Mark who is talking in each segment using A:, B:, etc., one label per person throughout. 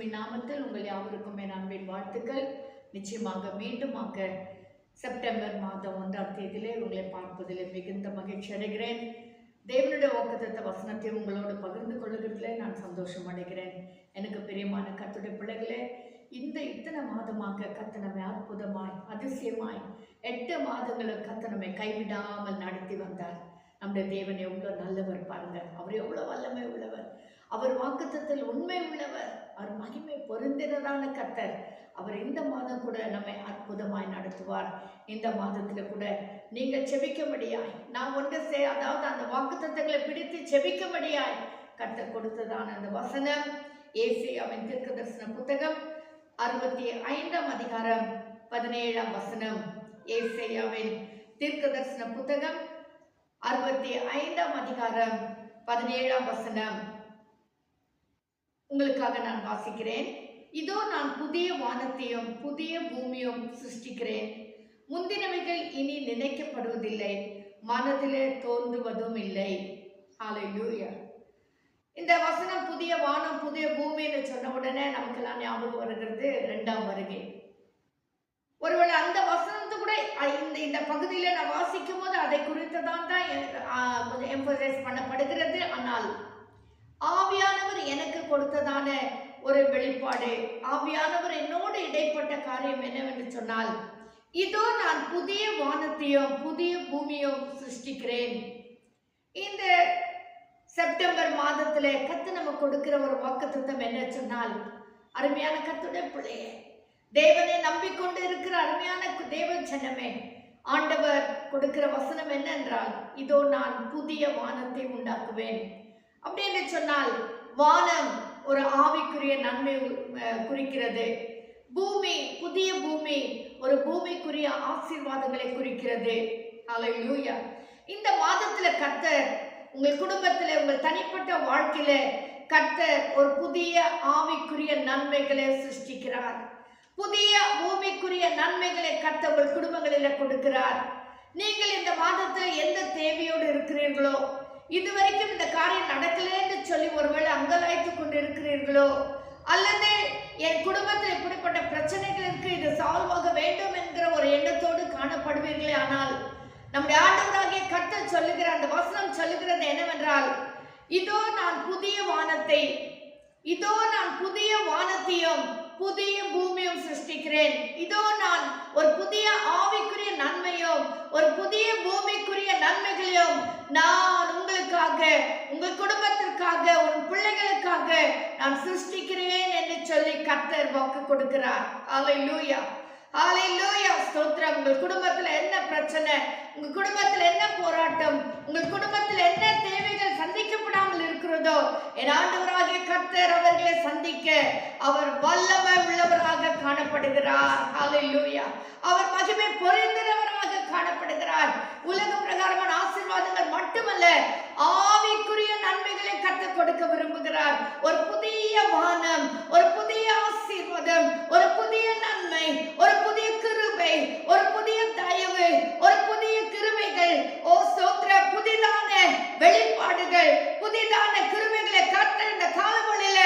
A: இயேசுவின் நாமத்தில் உங்கள் யாவருக்கும் என் அன்பின் வாழ்த்துக்கள். நிச்சயமாக மீண்டுமாக செப்டம்பர் மாதம் 1ஆம் தேதியிலே உங்களை பார்ப்பதிலே மிகுந்த மகிழ்ச்சி அடைகிறேன். தேவனுடைய வாக்குத்தத்த வசனத்தை உங்களோடு பகிர்ந்து கொள்ளுகிறதிலே நான் சந்தோஷம் அடைகிறேன். எனக்கு பிரியமான கர்த்தருடைய பிள்ளைகளே, இத்தனை மாதமாக கர்த்தர் நம்மை அற்புதமாய் அதிசயமாய் 8 மாதங்களுக்கு கர்த்தர் நம்மை கைவிடாமல் நடத்தி வந்தார். நம்முடைய தேவன் எவ்வளோ நல்லவர் பாருங்க. அவர் எவ்வளோ வல்லமை உள்ளவர், அவர் வாக்குத்தத்தத்தில் உண்மை உள்ளவர், அவர் மகிமை பொருந்தினதான கர்த்தர். அவர் இந்த மாதம் கூட நம்மை அற்புதமாய் நடத்துவார். இந்த மாதத்துல கூட நீங்கள் செபிக்கும்படியாய் நான் அதாவது அந்த வாக்குத்தத்தங்களை பிடித்து செபிக்கும்படியாய் கர்த்தர் கொடுத்ததான அந்த வசனம் ஏசாயாவின் தீர்க்கதரிசன புத்தகம் 65ஆம் அதிகாரம் 17ஆம் வசனம். ஏசாயாவின் தீர்க்கதரிசன புத்தகம் 65ஆம் அதிகாரம் 17ஆம் வசனம் உங்களுக்காக நான் வாசிக்கிறேன். இதோ நான் புதிய வானத்தையும் புதிய பூமியும் சிருஷ்டிக்கிறேன், முந்தினவைகள் இனி நினைக்கப்படுவதில்லை, மனதிலே தோன்றுவதும் இல்லை. ஹல்லேலூயா. இந்த வசனம் புதிய வானம் புதிய பூமின்னு சொன்ன உடனே நமக்கெல்லாம் ஞாபகம் வருகிறது 2ஆம் வருகை. ஒருவேளை அந்த வசனத்தை கூட இந்த பகுதியில நான் வாசிக்கும் போது அதை குறித்துதான் கொஞ்சம் எம்பசைஸ் பண்ணப்படுகிறது. ஆனால் ஆவியானவர் எனக்கு கொடுத்ததான ஒரு வெளிப்பாடு, ஆவியானவர் என்னோடு இடைப்பட்ட காரியம் என்னவென்று சொன்னால், இதோ நான் புதிய வானத்தையும் புதிய பூமியும் சிருஷ்டிக்கிறேன். இந்த செப்டம்பர் மாதத்துல கர்த்தர் நமக்கு கொடுக்கிற ஒரு வாக்குத்தத்தம் என்ன சொன்னால், அருமையான கர்த்தருடைய பிள்ளையே, தேவனை நம்பிக்கொண்டு இருக்கிற அருமையான தேவ ஜனமே, ஆண்டவர் கொடுக்கிற வசனம் என்னென்றால், இதோ நான் புதிய வானத்தை உண்டாக்குவேன். அப்படின்னு சொன்னால் வானம் ஒரு ஆவிக்குரிய நன்மை குறிக்கிறது. பூமி, புதிய பூமி ஒரு பூமிக்குரிய ஆசீர்வாதங்களை குறிக்கிறது. ஹல்லேலூயா. இந்த மாதத்துல கர்த்தர் உங்கள் குடும்பத்துல உங்கள் தனிப்பட்ட வாழ்க்கையில கர்த்தர் ஒரு புதிய ஆவிக்குரிய நன்மைகளை சிருஷ்டிக்கிறார். புதிய பூமிக்குரிய நன்மைகளை கர்த்தர் உங்கள் குடும்பங்களில கொடுக்கிறார். நீங்கள் இந்த மாதத்துல எந்த தேவையோடு இருக்கிறீர்களோ, இதுவரைக்கும் இந்த காரியம் நடக்கலன்னு சொல்லி ஒருவேளை அங்கலாய்த்து கொண்டு இருக்கிறீர்களோ, அல்லது என் குடும்பத்தில் இப்படிப்பட்ட பிரச்சனைகள் இருக்கு, இது சால்வ் ஆக வேண்டும் என்கிற ஒரு எண்ணத்தோடு காணப்படுவீர்களே, ஆனால் நம்முடைய ஆண்டவராகிய கர்த்தர் சொல்லுகிற அந்த வசனம் சொல்லுகிறது என்னவென்றால், இதோ நான் புதிய வானத்தையும் புதிய பூமியும் சிருஷ்டிக்கிறேன். இதோ நான் ஒரு புதிய ஆவிக்குரிய நன்மையும் ஒரு புதிய பூமிக்குரிய நன்மைகளையும் நான் உங்களுக்காக, உங்கள் குடும்பத்திற்காக, உன் பிள்ளைகளுக்காக நான் சிருஷ்டிக்கிறேன் என்று சொல்லி கர்த்தர் வாக்கு கொடுக்கிறார். ஹல்லேலூயா, ஹல்லேலூயா, ஸ்தோத்திரம். உங்கள் குடும்பத்தில் என்ன பிரச்சனை, உங்கள் குடும்பத்தில் என்ன போராட்டம், உங்கள் குடும்பத்தில் என்ன தேவைகள் சந்திக்கப்படாமல் இருக்கிறதோ, என் ஆண்டவராகிய கர்த்தர் அவர்களை சந்திக்க அவர் வல்லமை உள்ளவராக காணப்படுகிறார். ஹல்லேலூயா. அவர் மகிமை பொருந்தினவராக காணப்படுகிறார். உலக பிரகாரமான ஆசீர்வாதங்கள் மட்டுமல்ல, ஆவிக்குரிய நன்மைகளை கர்த்தர் கொடுக்க விரும்புகிறார். ஒரு புதிய வானம், ஒரு புதிய ஆசீர்வாதம், ஒரு புதிய நன்மை, ஒரு புதிய கிருபை, ஒரு புதிய தயவு, ஒரு புதிய கிருபைகள், ஓ ஸ்தோத்திரம், புதிதான வெளிப்பாடுகள், புதிதான கிருபைகளை கர்த்தர் இந்த காலவெளியில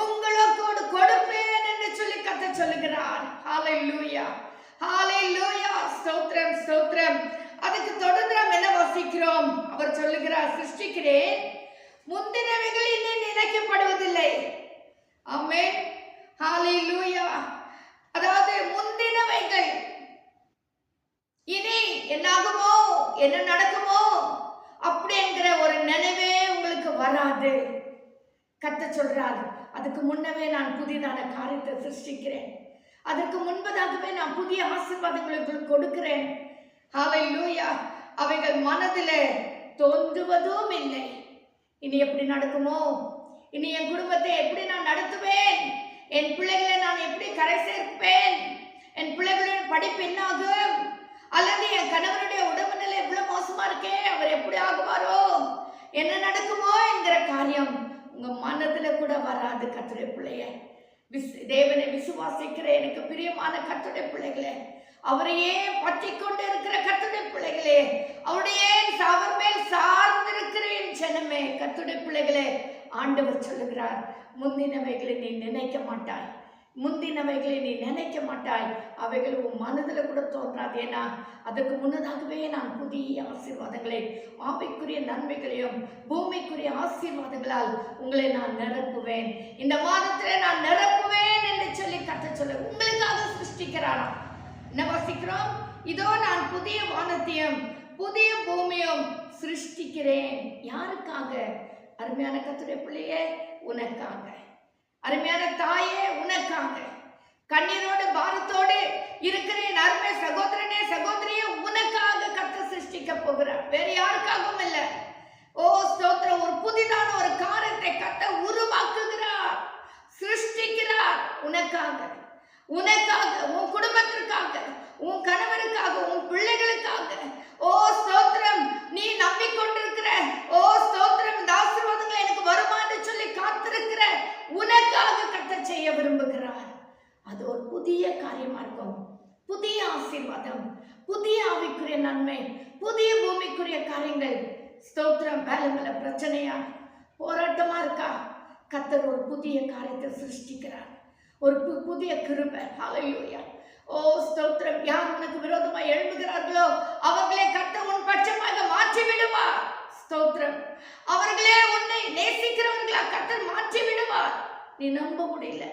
A: உங்களோடு கொடுப்பேன் என்று சொல்லி கர்த்தர் சொல்லுகிறார். ஹல்லேலூயா, ஹல்லேலூயா, ஸ்தோத்திரம், ஸ்தோத்திரம். அதுக்கு தொடர்ந்து நாம் என்ன வாசிக்கிறோம்? அவர் சொல்லுகிறார், சிருஷ்டிக்கிறேன், முந்தினவைகள் இனி நினைக்கப்படுவதில்லை. ஆமென், ஹல்லேலூயா. அதாவது முந்தினவைகள் இனி என்னாகுமோ, என்ன நடக்குமோ அப்படிங்கிற ஒரு நினைவே உங்களுக்கு வராது. கர்த்தர் சொல்றார், அதுக்கு முன்னவே நான் புதிதான காரியத்தை சிருஷ்டிக்கிறேன், அதற்கு முன்பதாகவே நான் புதிய ஆசீர்வாதங்களுக்கு கொடுக்கிறேன். ஹல்லேலூயா. அவைகள் மனதிலே தோன்றுவதும் இல்லை. இனி எப்படி நடக்குமோ, இனி என் குடும்பத்தை எப்படி நான் நடத்துவேன், என் பிள்ளைகளை நான் எப்படி கரை சேர்ப்பேன், என் பிள்ளைகளுடைய படிப்பு என்ன ஆகும், அல்லது என் கணவனுடைய உடம்புநிலை எவ்வளவு மோசமா இருக்கே, அவர் எப்படி ஆகுவாரோ, என்ன நடக்குமோ என்கிற காரியம் உங்க மனதுல கூட வராது. கர்த்தருடைய பிள்ளைய, தேவனை விசுவாசிக்கிற எனக்கு பிரியமான கர்த்தருடைய பிள்ளைகளே, அவரையே பற்றி கொண்டு இருக்கிற கர்த்தருடைய பிள்ளைகளே, அவர் மேல் சார்ந்திருக்கிற என் ஜனமே, கர்த்தருடைய பிள்ளைகளே, ஆண்டவர் சொல்லுகிறார், முந்தினவைகளை நீ நினைக்க மாட்டாய், முந்தினவைகளை நீ நினைக்க மாட்டாய், அவைகள் உன் மனதில் கூட தோன்றாது. ஏன்னா அதுக்கு முன்னதாகவே நான் புதிய ஆசீர்வாதங்களை, ஆவிக்குரிய நன்மைகளையும் பூமிக்குரிய ஆசீர்வாதங்களால் உங்களை நான் நிரப்புவேன், இந்த மாதத்திலே நான் நிரப்புவேன் என்று சொல்லி கர்த்தர் சொல்ல உங்களுக்காக சிருஷ்டிக்கிறாராம். என்ன வாசிக்கிறோம்? இதோ நான் புதிய வானத்தையும் புதிய பூமியும் சிருஷ்டிக்கிறேன். யாருக்காக? அருமையான கர்த்தருடைய பிள்ளையே, உனக்காக. அருமையான தாயே, உனக்காக. கண்ணீரோடு பாரத்தோடு இருக்கிற என் அருமை சகோதரனே சகோதரியே, உனக்காக கர்த்தர் சிருஷ்டிக்க போகிறார், வேற யாருக்காகவும் இல்லை. ஓ ஸ்தோத்திரம்! ஒரு புதிதான ஒரு காரியத்தை கர்த்தர் உருவாக்குகிறார், சிருஷ்டிக்கிறார் உனக்காக, உனக்காக, உன் குடும்பத்திற்காக, உன் கணவருக்காக, உன் பிள்ளைகளுக்காக. ஓ ஸ்தோத்திரம்! நீ நம்பிக்கொண்டிருக்கிற, ஓ ஸ்தோத்திரம், இந்த ஆசீர்வாதங்கள் எனக்கு வருமானு சொல்லி காத்திருக்கிற உனக்காக கர்த்தர் செய்ய விரும்புகிறார். அது ஒரு புதிய காரியமா இருக்கும், புதிய ஆசீர்வாதம், புதிய ஆவிக்குரிய நன்மை, புதிய பூமிக்குரிய காரியங்கள். ஸ்தோத்திரம்! வேலை மேல பிரச்சனையா, போராட்டமா இருக்கா? கர்த்தர் ஒரு புதிய காரியத்தை சிருஷ்டிக்கிறார், ஒரு புதிய கிருபை. ஹல்லேலூயா! ஓ ஸ்தோத்திரம்! யார் உனக்கு விரோதமாக எழும்புகிறார்களோ அவர்களே கர்த்தர் உன் பட்சமாக மாற்றி விடுவார். ஸ்தோத்திரம்! அவர்களே உன்னை நேசிக்கிறவர்களா கர்த்தர் மாற்றி விடுவார். நீ நம்ப முடியல,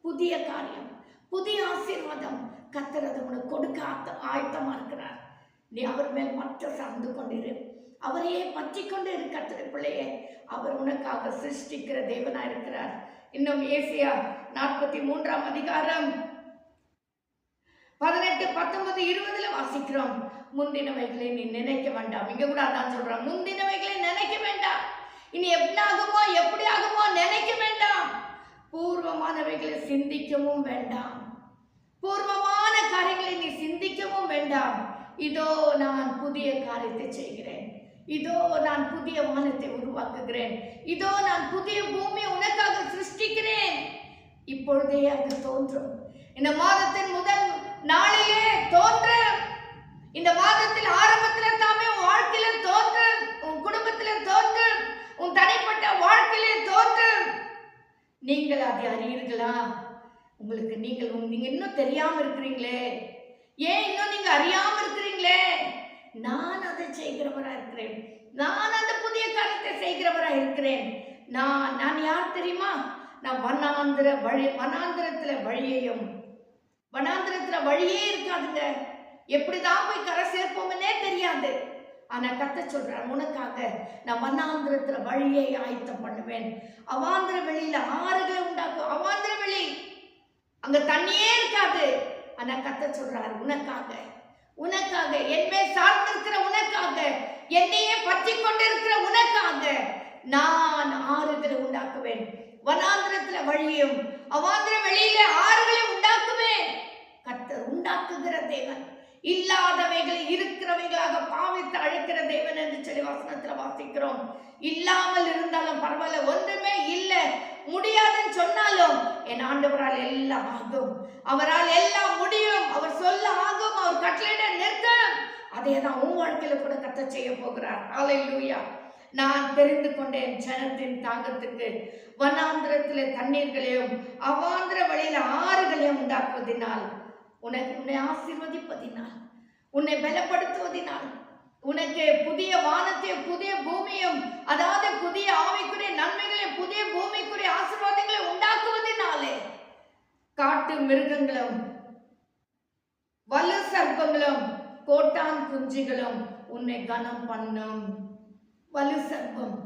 A: புதிய காரியம், புதிய ஆசீர்வாதம் கர்த்தர் அதை உனக்கு கொடுக்க ஆயத்தமா இருக்கிறார். நீ அவர் மேல் மட்டும் சார்ந்து கொண்டிரு, அவரையே பற்றி கொண்டு இரு. கர்த்தருடைய பிள்ளையே, அவர் உனக்காக சிருஷ்டிக்கிற தேவனா இருக்கிறார். இன்னும் ஏசாயா 43 அதிகாரம் 18, 19, 20 வாசிக்கிறோம். முந்தினவைகளை நீ நினைக்க வேண்டாம். இங்க கூட அதான் சொல்றான், முந்தினவைகளை நினைக்க வேண்டாம், இனி எப்படி ஆகுமோ எப்படி ஆகுமோ நினைக்க வேண்டாம், பூர்வமானவைகளை சிந்திக்கவும் வேண்டாம், பூர்வமான காரியங்களை நீ சிந்திக்கவும் வேண்டாம். இதோ நான் புதிய காரியத்தை செய்கிறேன், இதோ நான் புதிய வானத்தை உருவாக்குகிறேன், இதோ நான் புதிய பூமியை உனக்காக சிருஷ்டிக்கிறேன். இப்பொழுதே அது தோன்றும். இந்த மாதத்தின் முதல் நாளிலே தோன்றும். இந்த மாதத்தில் ஆரம்பத்தில் தாமே உன் வாழ்க்கையில தோன்றும், உன் குடும்பத்தில தோன்றும், உன் தனிப்பட்ட வாழ்க்கையிலே தோன்றும். நீங்கள் அதை அறியீர்களா? உங்களுக்கு நீங்க இன்னும் தெரியாம இருக்கிறீங்களே, ஏன் இன்னும் நீங்க அறியாம இருக்கிறீங்களே? நான் அதை செய்கிறவரா இருக்கிறேன், நான் அந்த புதிய காரியத்தை செய்கிறவரா இருக்கிறேன். நான் யார் தெரியுமா? நான் வனாந்திரத்துல வழியையும், வனாந்திரத்துல வழியே இருக்காதுங்க, எப்படிதான் போய் கரை சேர்ப்போம்னே தெரியாது. ஆனா கர்த்தர் சொல்றார், உனக்காக நான் வனாந்திரத்துல வழியை ஆயத்தம் பண்ணுவேன், அவாந்திர வெளியில ஆறுகளை உண்டாக்கும். அவாந்திர வெளி, அங்க தண்ணியே இருக்காது. ஆனா கர்த்தர் சொல்றார், உனக்காக, உனக்காக, என்மேல் சார்ந்திருக்கிற உனக்காக, என்னையே பற்றி கொண்டிருக்கிற உனக்காக நான் ஆறுகளை உண்டாக்குவேன், வனாந்திரத்துல வழியும் அவாந்திர வெளியில ஆறுகளை உண்டாக்குவேன். கர்த்தர் உண்டாக்குகிற தேவன், இல்லாதவைகளை இருக்கிறவைகளாக பாவித்து அழைக்கிற தேவன் என்று சொல்லி வசனத்துல வாசிக்கிறோம். இல்லாமல் இருந்தாலும் பரவாயில்ல, ஒன்றுமே இல்லை முடியாதுன்னு சொன்னாலும் என் ஆண்டவரால் எல்லாம் ஆகும், அவரால் எல்லாம் முடியும், அவர் சொல்ல ஆகும், அவர் கட்டளையிட நிற்கும். அதேதான் உன் வாழ்க்கையில கூட கர்த்தர் செய்ய போகிறார். ஹல்லேலூயா! நான் தெரிந்து கொண்டேன் ஜனத்தின் தாகத்துக்கு வனாந்திரத்திலே தண்ணீர்களையும் அவாந்திர வழியில ஆறுகளையும் உண்டாக்குவதினால், உன்னை ஆசீர்வதிப்பதினால், உன்னை பலப்படுத்துவதினால், உனக்கு புதிய வானத்தையும் புதிய பூமியும், அதாவது புதிய ஆவிக்குரிய நன்மைகளையும் புதிய பூமிக்குரிய ஆசீர்வாதங்களை உண்டாக்குவதினாலே காட்டு மிருகங்களும் வலு சர்ப்பங்களும் கோட்டான் குஞ்சுகளும் உன்னை கனம் பண்ணும். வலு சர்ப்பம்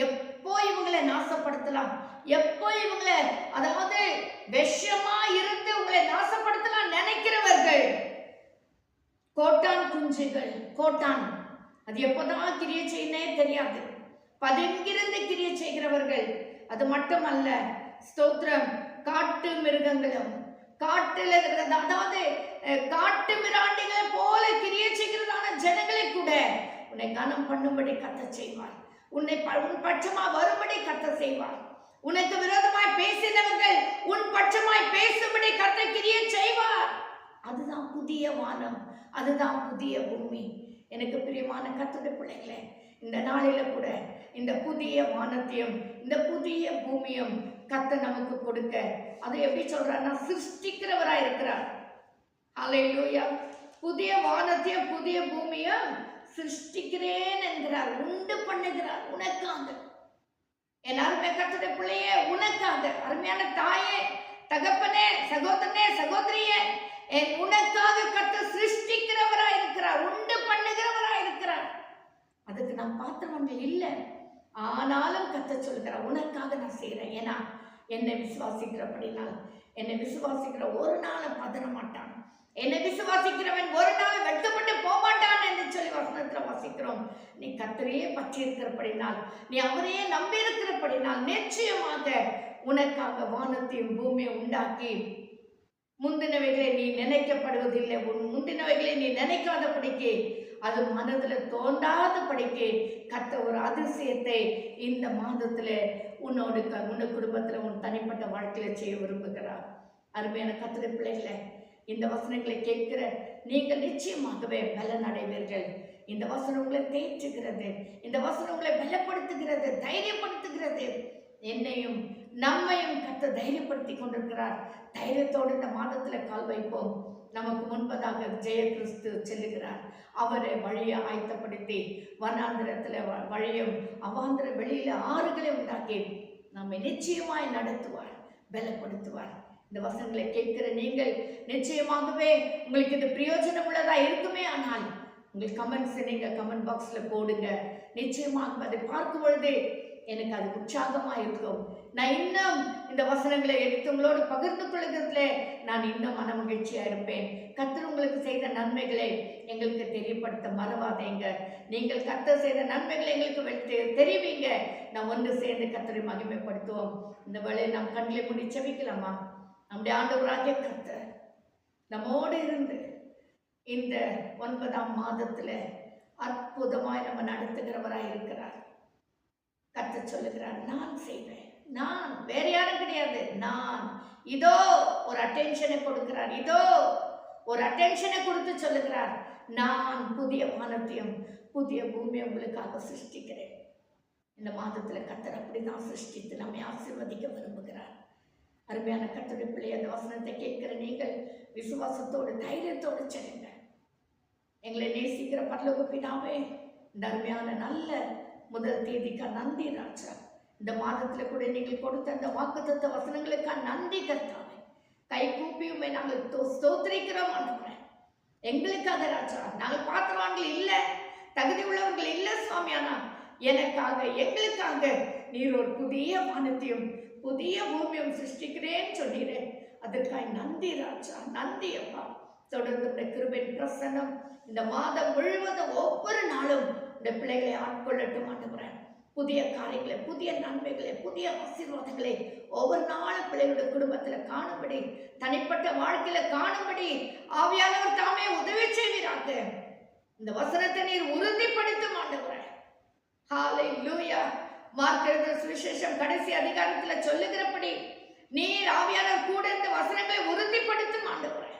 A: எப்போ இவங்களை நாசப்படுத்தலாம், எப்போ இவங்களை, அதாவது விஷமா இருந்து உங்களை நாசப்படுத்தலாம் நினைக்கிறவர்கள், கோட்டான் குஞ்சுகள், கோட்டான் அது எப்போதான் கிரியை செய்யனே தெரியாது, பதுங்கிருந்து கிரியை செய்கிறவர்கள். அது மட்டுமல்ல, ஸ்தோத்திரம், காட்டு மிருகங்களும், காட்டுல இருக்கிறது, அதாவது காட்டு மிராண்டிகளை போல கிரியை செய்கிறதான ஜனங்களை கூட உன்னை கனம் பண்ணும்படி கர்த்தர் செய்வார், உன் பட்சமா வரும்படி கர்த்தர் செய்வார். உனக்கு விரோதமாய் பேசினவர்கள் உன் பட்சமாய் பேசும்படி கர்த்தர் கிரியை செய்வார். அதுதான் புதிய வானம், அதுதான் புதிய பூமி. எனக்கு பிரியமான கர்த்தருடைய பிள்ளைகளே, இந்த நாளில கூட இந்த புதிய வானத்தையும் இந்த புதிய பூமியும் கர்த்தர் நமக்கு கொடுக்க, அதை எப்படி சொல்றாருன்னா சிருஷ்டிக்கிறவராய் இருக்கிறார். ஹல்லேலூயா. புதிய வானத்தையும் புதிய பூமியும் சிருஷ்டிக்கிறேன் என்கிறார், உண்டு பண்ணுகிறார் உனக்காக. என் அருமை கர்த்தருடைய பிள்ளையே, உனக்காக. அருமையான தாயே, தகப்பனே, சகோதரனே, சகோதரியே, என் உனக்காக கர்த்தர் சிருஷ்டிக்கிறவராய் இருக்கிறார், உண்டு பண்ணுகிறவராய் இருக்கிறார். அதுக்கு நான் பாத்திரங்கள் இல்லை, ஆனாலும் கர்த்தர் சொல்கிறார் உனக்காக நான் செய்கிறேன். ஏன்னா என்னை விசுவாசிக்கிறபடினால், என்னை விசுவாசிக்கிற ஒரு நாளும் பதற மாட்டான், என்னை விசுவாசிக்கிறவன் ஒரு நாள் வெட்கப்பட்டு போமாட்டான் என்று சொல்லி வசனத்துல வாசிக்கிறோம். நீ கர்த்தரையே பற்றி இருக்கிறபடினால், நீ அவரையே நம்பி இருக்கிறபடினால் நிச்சயமாக உனக்காக வானத்தையும் பூமியை உண்டாக்கி முந்தினவைகளை நீ நினைக்கப்படுவதில்லை, உன் முந்தினவைகளை நீ நினைக்காதபடிக்கு, அது மனதில் தோன்றாதபடிக்கு கர்த்தர் ஒரு அதிசயத்தை இந்த மாதத்துல உன்னோட குடும்பத்துல உன் தனிப்பட்ட வாழ்க்கையில செய்ய விரும்புகிறார். அருமையான கர்த்தருடைய பிள்ளைகளை, இந்த வசனங்களை கேட்கிற நீங்கள் நிச்சயமாகவே பலன் அடைவீர்கள். இந்த வசனம் உங்களை தேற்றுகிறது, இந்த வசனம் உங்களை பலப்படுத்துகிறது, தைரியப்படுத்துகிறது. என்னையும் நம்மையும் கர்த்தர் தைரியப்படுத்தி கொண்டிருக்கிறார். தைரியத்தோடு இந்த மாதத்துல கால் வைப்போம். நமக்கு முன்பதாக ஜெய கிறிஸ்து செல்லுகிறார். அவரை வழியை ஆயத்தப்படுத்தி வனாந்திரத்துல வழியும் அவாந்திர வெளியில ஆறுகளை உண்டாக்கி நம்மை நிச்சயமாய் நடத்துவார், பலப்படுத்துவார். இந்த வசனங்களை கேட்கிற நீங்கள் நிச்சயமாகவே உங்களுக்கு இது பிரயோஜனம் உள்ளதா இருக்குமே. ஆனால் உங்கள் கமெண்ட்ஸை நீங்க கமெண்ட் பாக்ஸ்ல போடுங்க. நிச்சயமாக அதை பார்க்கும் பொழுதே எனக்கு அது உற்சாகமா இருக்கும். நான் இன்னும் இந்த வசனங்களை எடுத்து உங்களோடு பகிர்ந்து கொள்கிறதுல நான் இன்னும் மன மகிழ்ச்சியா இருப்பேன். கர்த்தர் உங்களுக்கு செய்த நன்மைகளை எங்களுக்கு தெரியப்படுத்த மறவாதீங்க. நீங்கள் கர்த்தர் செய்த நன்மைகளை எங்களுக்கு தெரிவிங்க. நாம் ஒன்று சேர்ந்து கர்த்தரை மகிமைப்படுத்துவோம். இந்த வேளையை நாம் கண்களை மூடி செபிக்கலாமா? நம்முடைய ஆண்டவராகிய கர்த்தர் நம்மோடு இருந்து இந்த 9ஆம் மாதத்துல அற்புதமாய் நம்ம நடத்துகிறவராய் இருக்கிறார். கர்த்தர் சொல்லுகிறார், நான் செய்வேன், நான், வேற யாரும் கிடையாது, நான். இதோ ஒரு அட்டென்ஷனை கொடுக்கிறார், இதோ ஒரு அட்டென்ஷனை கொடுத்து சொல்லுகிறார், நான் புதிய வானத்தையும் புதிய பூமியை உங்களுக்காக சிருஷ்டிக்கிறேன். இந்த மாதத்துல கர்த்தர் அப்படிதான் சிருஷ்டித்து நம்மை ஆசீர்வதிக்க விரும்புகிறார். அருமையான கர்த்தருடைய பிள்ளை, அந்த வசனத்தை கேட்கிற நீங்கள் விசுவாசத்தோடு தைரியத்தோடு செல்லுங்க. எங்களை நேசிக்கிற பரலோக பிதாவே, இந்த அருமையான நல்ல முதல் தேதிக்கா நன்றி ராஜா. இந்த மாதத்துல கூட நீங்கள் கொடுத்த அந்த வாக்குத்தத்த வசனங்களுக்கா நன்றி கர்த்தாவே. கை கூப்பியுமே நாங்கள் ஸ்தோத்திரிக்கிறோம் ஆண்டவரே. எங்களுக்காக ராஜா, நாங்கள் பாத்திரவான்கள் இல்ல, தகுதி உள்ளவர்கள் இல்ல சுவாமி, ஆனா எனக்காக எங்களுக்காக நீர் ஒரு புதிய வானத்தையும் புதிய பூமியும் சிருஷ்டிக்கிறேன்னு சொன்னீரே, அதற்காக நன்றி ராஜா, நன்றி அப்பா. தொடர்ந்து கிருபையின் பிரசன்னம் இந்த மாதம் முழுவதும் ஒவ்வொரு நாளும் இந்த பிள்ளைகளை ஆட்கொள்ளட்டும் ஆண்டவரே. புதிய காரியங்களை, புதிய நன்மைகளை, புதிய ஆசீர்வாதங்களை ஒவ்வொரு நாளும் பிள்ளைகளுடைய குடும்பத்துல காணும்படி, தனிப்பட்ட வாழ்க்கையில காணும்படி ஆவியானவர் தாமே உதவி செய்வீராக. இந்த வசனத்தை நீர் உறுதிப்படுத்தும் ஆண்டவரே. ஹல்லேலூயா. மார்க் எழுதின சுவிசேஷம் கடைசி அதிகாரத்துல சொல்லுகிறபடி நீர் ஆவியானவர் கூட இந்த வசனங்களை உறுதிப்படுத்தும் ஆண்டவரே.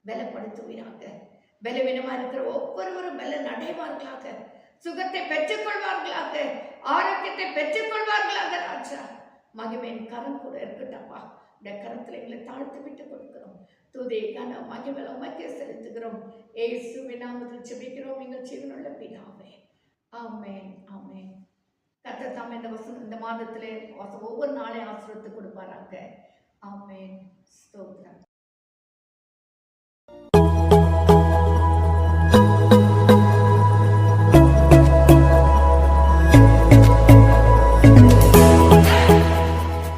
A: பலப்படுத்துவீராக. பலவீனமா இருக்கிற ஒவ்வொருவரும் பலன் அடைவார்களாக, சுகத்தை பெற்றுக்கொள்வார்களாக, ஆரோக்கியத்தை பெற்றுக்கொள்வார்களாக ராஜா. மகிமையின் கரம் கூட இருக்கட்டப்பா. இந்த கரத்துல எங்களை தாழ்த்து விட்டு கொடுக்கிறோம். துதி கன மகிமை உமக்கே செலுத்துகிறோம். இயேசுவின் நாமத்தில் ஜெபிக்கிறோம் எங்கள் ஜீவனுள்ள பிதாவே. ஆமென், ஆமென். கர்த்தர் தாமே இந்த மாதத்திலே ஒவ்வொரு நாளையும் ஆசீர்வாதத்தை கொடுப்பாராங்க. ஆமென். ஸ்தோத்திரம்.